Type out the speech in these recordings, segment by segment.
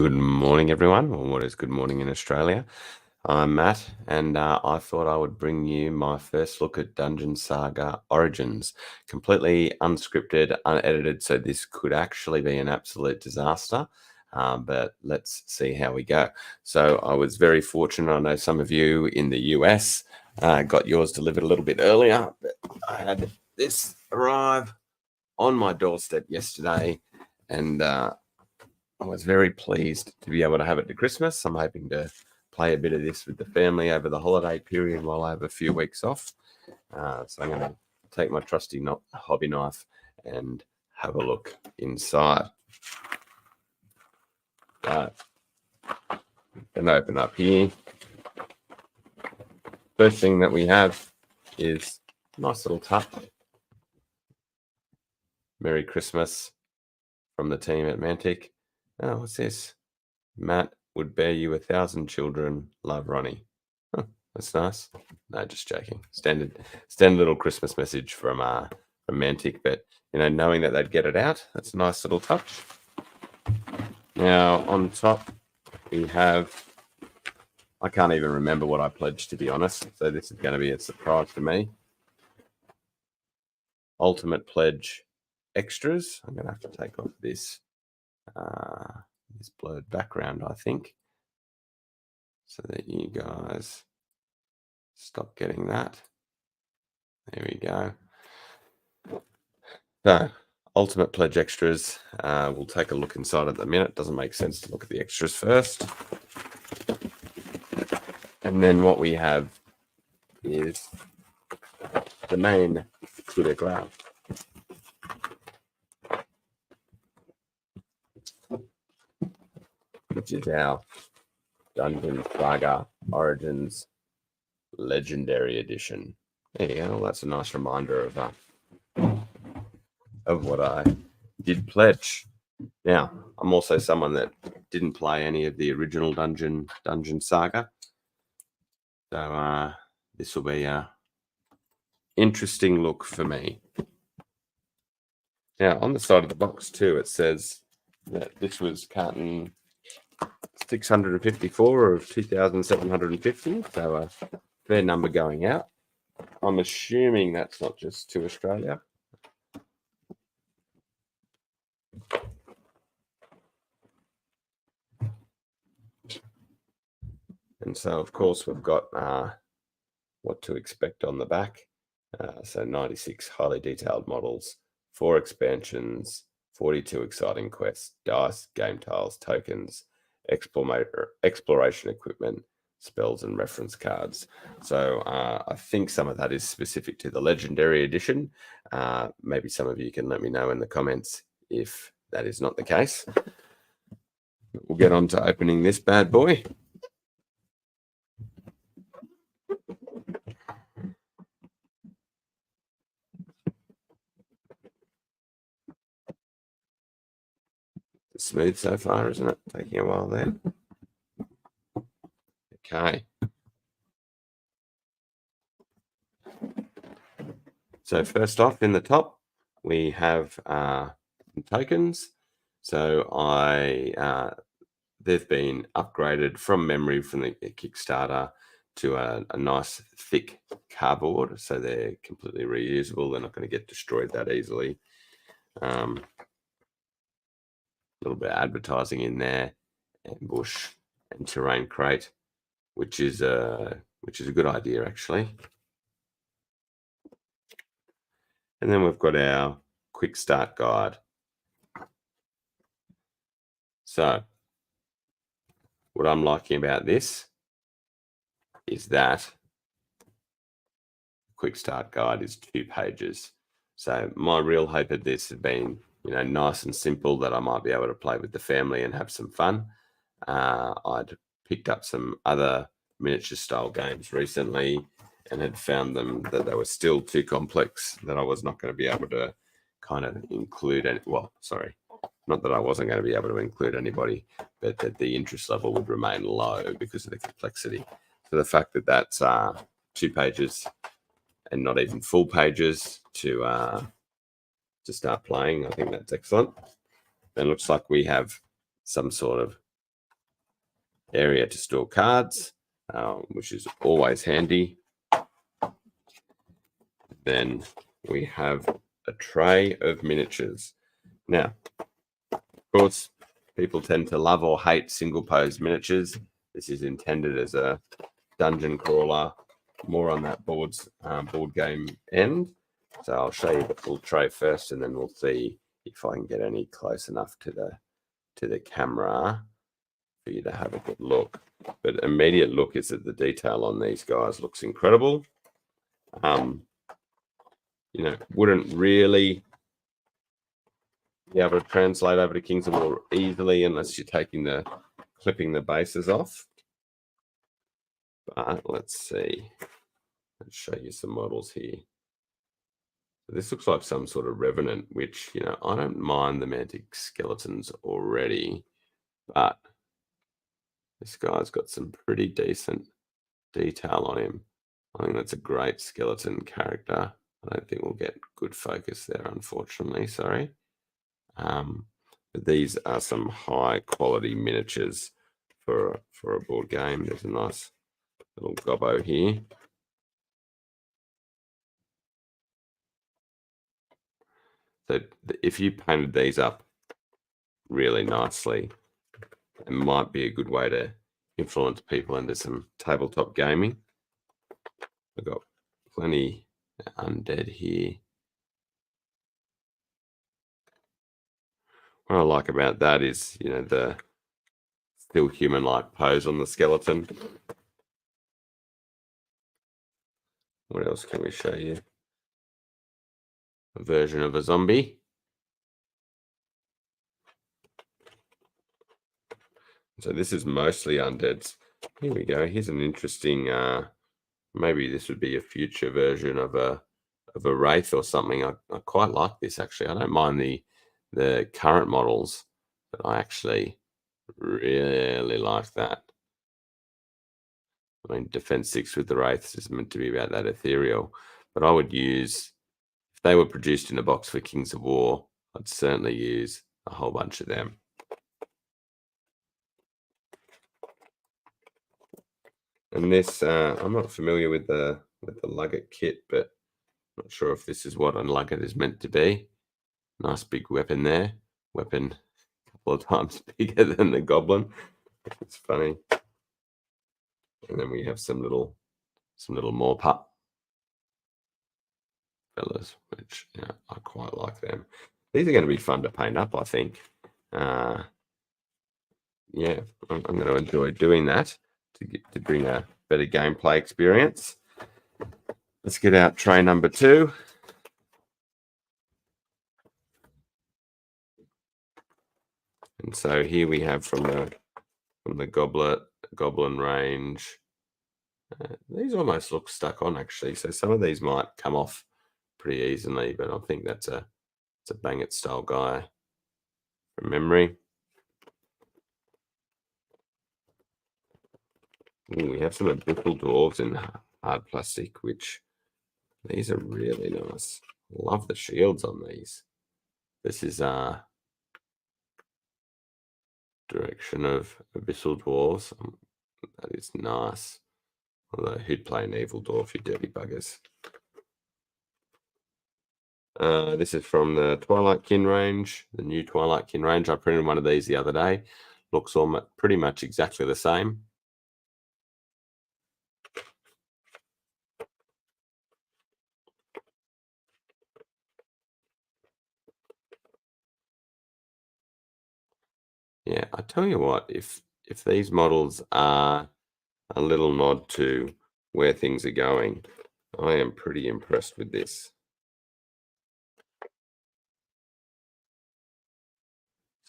Good morning, everyone, or what is good morning in Australia. I'm Matt, and I thought I would bring you my first look at Dungeon Saga Origins. Completely unscripted, unedited, so this could actually be an absolute disaster, but let's see how we go. So I was very fortunate. I know some of you in the US got yours delivered a little bit earlier, but I had this arrive on my doorstep yesterday, and I was very pleased to be able to have it to Christmas. I'm hoping to play a bit of this with the family over the holiday period while I have a few weeks off. So I'm going to take my trusty hobby knife and have a look inside. And open up here. First thing that we have is a nice little touch. Merry Christmas from the team at Mantic. Oh, what's this? Matt would bear you 1,000 children. Love, Ronnie. Huh, that's nice. No, just joking. Standard little Christmas message from Mantic, but knowing that they'd get it out, that's a nice little touch. Now on top we have, I can't even remember what I pledged, to be honest, so this is going to be a surprise to me. Ultimate Pledge extras. I'm going to have to take off this blurred background, I think, so that you guys stop getting that. There we go. So, Ultimate Pledge extras. We'll take a look inside at the minute. Doesn't make sense to look at the extras first. And then what we have is the main coup de grace, which is our Dungeon Saga Origins Legendary Edition. There you go. Well, that's a nice reminder of what I did pledge. Now, I'm also someone that didn't play any of the original Dungeon Saga, so this will be a interesting look for me. Now, on the side of the box too, it says that this was carton 654 of 2,750, so a fair number going out. I'm assuming that's not just to Australia. And so, of course, we've got what to expect on the back. So 96 highly detailed models, 4 expansions, 42 exciting quests, dice, game tiles, tokens, exploration equipment, spells and reference cards. So I think some of that is specific to the Legendary Edition. Maybe some of you can let me know in the comments if that is not the case. We'll get on to opening this bad boy. Smooth so far, isn't it? Taking a while there. Okay. So first off, in the top, we have some tokens. So they've been upgraded from memory from the Kickstarter to a nice thick cardboard. So they're completely reusable. They're not going to get destroyed that easily. A little bit of advertising in there, ambush and terrain crate, which is a good idea actually. And then we've got our quick start guide. So what I'm liking about this is that quick start guide is 2 pages. So my real hope of this has been, nice and simple, that I might be able to play with the family and have some fun. I'd picked up some other miniature style games recently and had found them that they were still too complex, that I was not going to be able to kind of include any, well, sorry, not that I wasn't going to be able to include anybody, but that the interest level would remain low because of the complexity. So the fact that that's 2 pages and not even full pages to start playing, I think that's excellent. It looks like we have some sort of area to store cards, which is always handy. Then we have a tray of miniatures. Now, of course, people tend to love or hate single pose miniatures. This is intended as a dungeon crawler, more on that board game end. So I'll show you the full tray first, and then we'll see if I can get any close enough to the camera for you to have a good look. But immediate look is that the detail on these guys looks incredible. You know, wouldn't really be able to translate over to Kings of War easily unless you're clipping the bases off. But let's see. Let's show you some models here. This looks like some sort of Revenant, which, you know, I don't mind the Mantic skeletons already, but this guy's got some pretty decent detail on him. I think that's a great skeleton character. I don't think we'll get good focus there, unfortunately. Sorry. But these are some high quality miniatures for a board game. There's a nice little gobbo here. So if you painted these up really nicely, it might be a good way to influence people into some tabletop gaming. I've got plenty undead here. What I like about that is, you know, the still human-like pose on the skeleton. What else can we show you? A version of a zombie. So this is mostly undeads. Here we go. Here's an interesting, maybe this would be a future version of a wraith or something. I quite like this, actually. I don't mind the current models, but I actually really like that. I mean, Defense 6 with the wraiths is meant to be about that ethereal, but I would use, if they were produced in a box for Kings of War, I'd certainly use a whole bunch of them. And this, I'm not familiar with the Lugget kit, but I'm not sure if this is what a Lugget is meant to be. Nice big weapon there. Weapon a couple of times bigger than the Goblin. It's funny. And then we have some little more pup fellas, which, you know, I quite like them. These are going to be fun to paint up, I think. Yeah, I'm going to enjoy doing that to bring a better gameplay experience. Let's get out tray number 2. And so here we have from the Goblin range. These almost look stuck on, actually. So some of these might come off pretty easily, but I think it's a Bang It style guy from memory. Ooh, we have some Abyssal Dwarves in hard plastic, which these are really nice. Love the shields on these. This is direction of Abyssal Dwarves. That is nice. Although who'd play an evil dwarf, you dirty buggers. This is from the Twilight Kin range, the new Twilight Kin range. I printed one of these the other day. Looks pretty much exactly the same. Yeah, I tell you what, if these models are a little nod to where things are going, I am pretty impressed with this.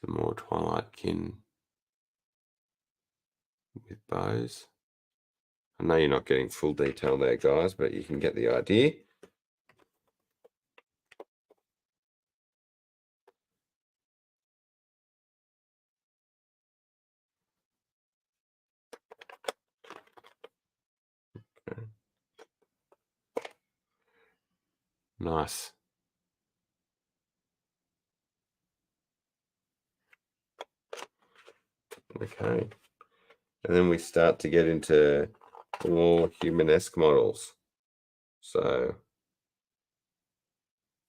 Some more Twilight Kin with bows. I know you're not getting full detail there, guys, but you can get the idea. Okay. Nice. Okay. And then we start to get into more human-esque models. So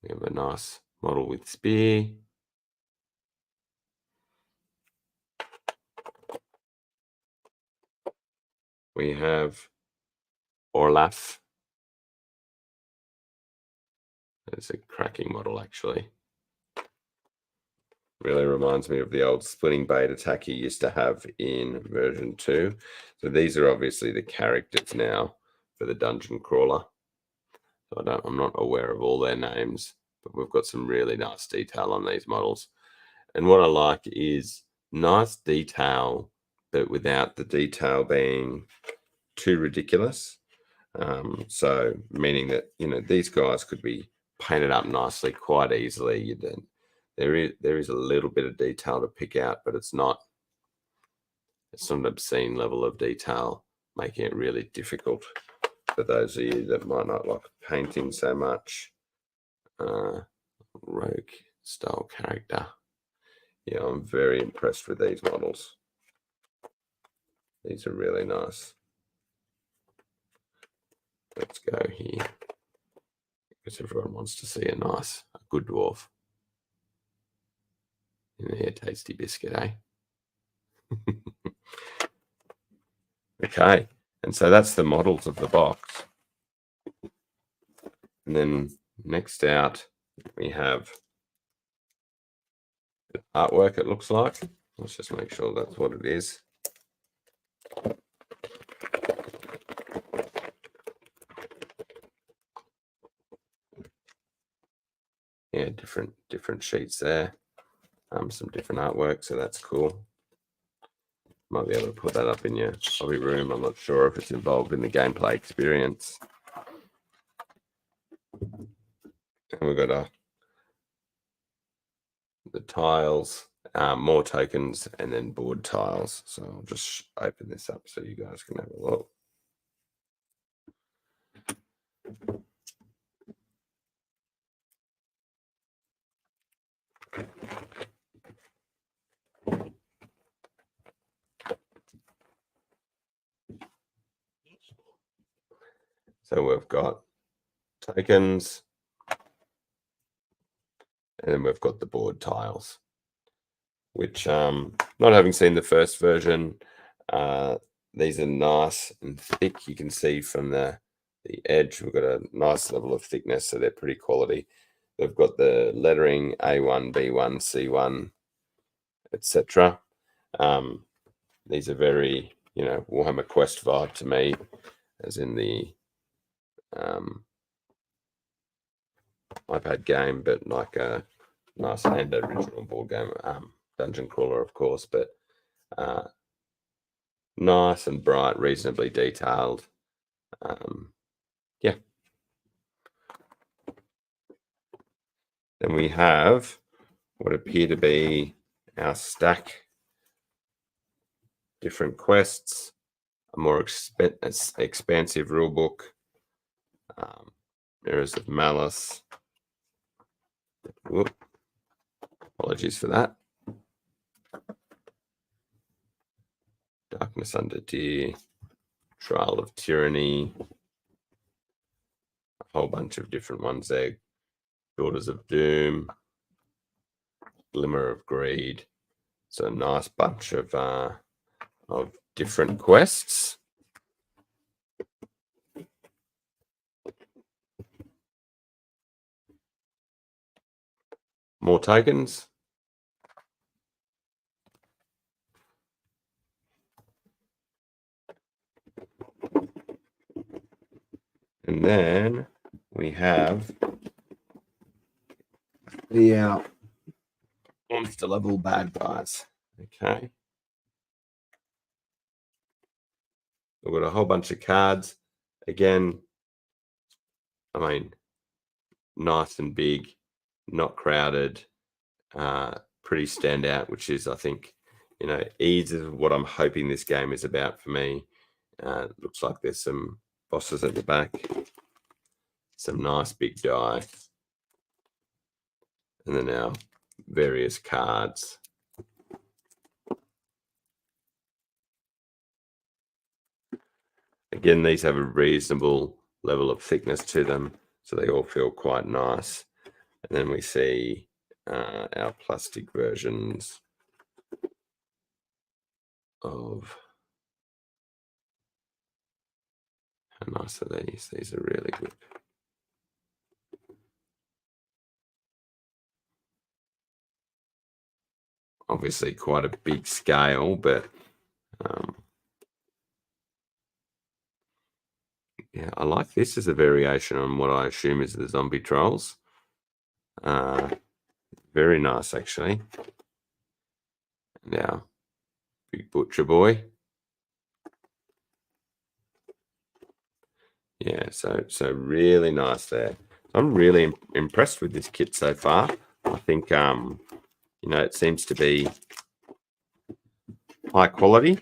we have a nice model with spear. We have Olaf. It's a cracking model, actually. Really reminds me of the old splitting bait attack you used to have in version 2. So these are obviously the characters now for the dungeon crawler. So I'm not aware of all their names, but we've got some really nice detail on these models. And what I like is nice detail, but without the detail being too ridiculous. So meaning that, these guys could be painted up nicely quite easily. There is a little bit of detail to pick out, but it's not an obscene level of detail, making it really difficult for those of you that might not like painting so much. Rogue style character. Yeah, I'm very impressed with these models. These are really nice. Let's go here, because everyone wants to see a good dwarf. In there, tasty biscuit, eh? Okay, and so that's the models of the box. And then next out, we have artwork, it looks like. Let's just make sure that's what it is. Yeah, different sheets there. Some different artwork, so that's cool. Might be able to put that up in your hobby room. I'm not sure if it's involved in the gameplay experience. And we've got the tiles, more tokens, and then board tiles. So I'll just open this up so you guys can have a look. So we've got tokens, and then we've got the board tiles, which, not having seen the first version, these are nice and thick. You can see from the edge, we've got a nice level of thickness, so they're pretty quality. They've got the lettering A1, B1, C1, etc. These are very, Warhammer Quest vibe to me, as in the iPad game, but like a nice and original board game. Dungeon crawler, of course, but nice and bright, reasonably detailed. Yeah. Then we have what appear to be our stack. Different quests, a more expansive rule book, Mirrors of Malice. Whoop. Apologies for that. Darkness Under Deer, Trial of Tyranny, a whole bunch of different ones there. Daughters of Doom, Glimmer of Greed. So a nice bunch of different quests. More tokens. And then we have the monster level bad guys. Okay. We've got a whole bunch of cards. Again, I mean, nice and big, not crowded, pretty standout, which is, I think, ease is what I'm hoping this game is about for me. Looks like there's some bosses at the back, some nice big die, and then our various cards. Again, these have a reasonable level of thickness to them, so they all feel quite nice. And then we see our plastic versions of, how nice are these? These are really good. Obviously quite a big scale, but yeah, I like this as a variation on what I assume is the zombie trolls. Very nice, actually. Now, big butcher boy. Yeah, so really nice there. I'm really impressed with this kit so far. I think you know, it seems to be high quality.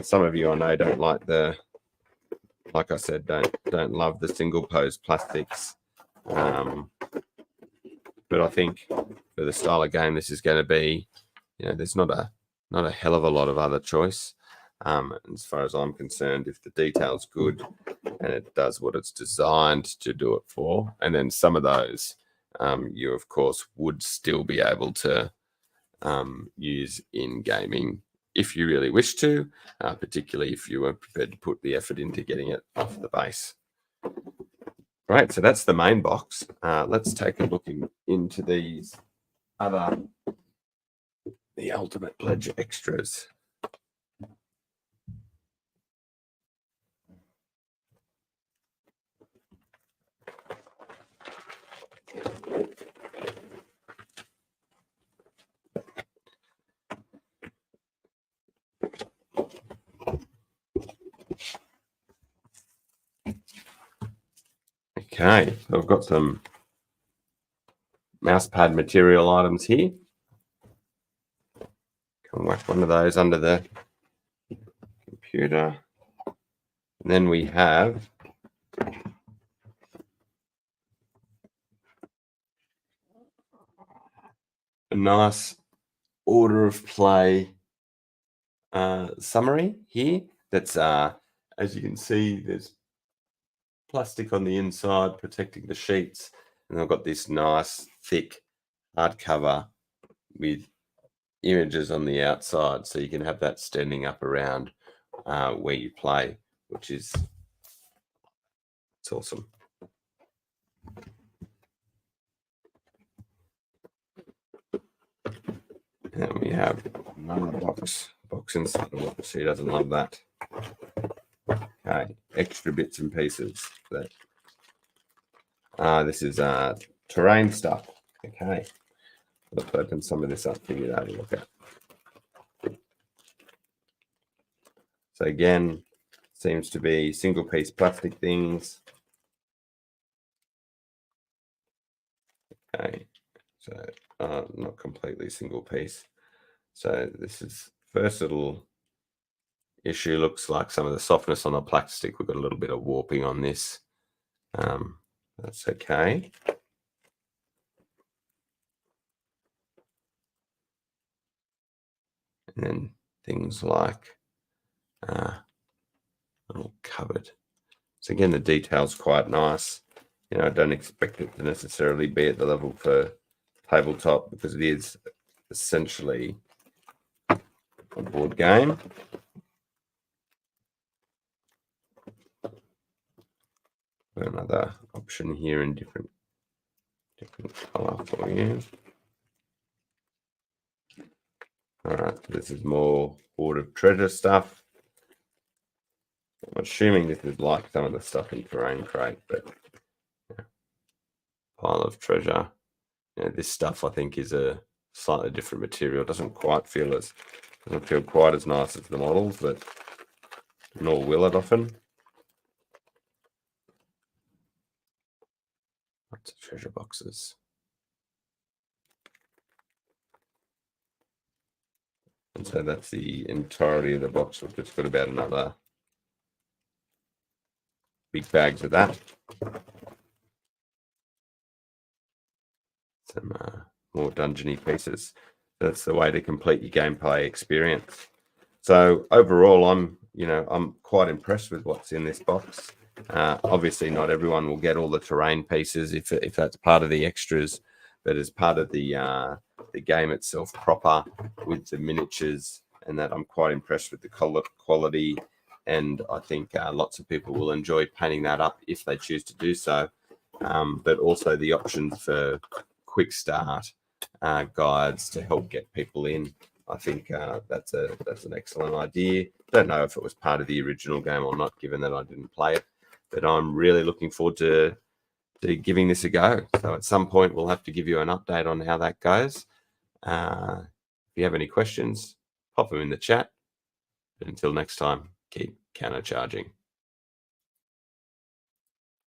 Some of you I know don't like the, like I said, don't love the single pose plastics. But I think for the style of game, this is going to be, you know, there's not a hell of a lot of other choice. As far as I'm concerned, if the detail's good and it does what it's designed to do it for, and then some of those you of course would still be able to use in gaming if you really wish to, particularly if you were prepared to put the effort into getting it off the base. Right, so that's the main box. Let's take a look into these other, the Ultimate Pledge extras. Okay, so I've got some mousepad material items here. Can whack one of those under the computer. And then we have a nice order of play summary here. That's as you can see, there's plastic on the inside protecting the sheets, and I've got this nice thick hardcover with images on the outside, so you can have that standing up around where you play, which is, it's awesome. And we have another box inside of it. She doesn't love that. Okay, extra bits and pieces. This is terrain stuff. Okay, let's open some of this up for you to have a look at. So again, seems to be single piece plastic things. Okay, so not completely single piece. So this is first little issue, looks like some of the softness on the plastic. We've got a little bit of warping on this. That's okay. And then things like little cupboard. So again, the detail's quite nice. You know, I don't expect it to necessarily be at the level for tabletop because it is essentially a board game. Another option here in different color for you. All right, this is more Hoard of Treasure stuff. I'm assuming this is like some of the stuff in Terrain Crate, but yeah. Pile of treasure. You know, this stuff I think is a slightly different material. It doesn't feel quite as nice as the models, but nor will it often. Lots of treasure boxes. And so that's the entirety of the box. We've just got about another big bags of that. Some more dungeony pieces. That's the way to complete your gameplay experience. So overall, I'm quite impressed with what's in this box. Obviously, not everyone will get all the terrain pieces if that's part of the extras, but as part of the game itself proper with the miniatures and that, I'm quite impressed with the color quality, and I think lots of people will enjoy painting that up if they choose to do so. But also the options for quick start guides to help get people in. I think that's an excellent idea. Don't know if it was part of the original game or not, given that I didn't play it, but I'm really looking forward to giving this a go. So at some point, we'll have to give you an update on how that goes. If you have any questions, pop them in the chat. But until next time, keep countercharging.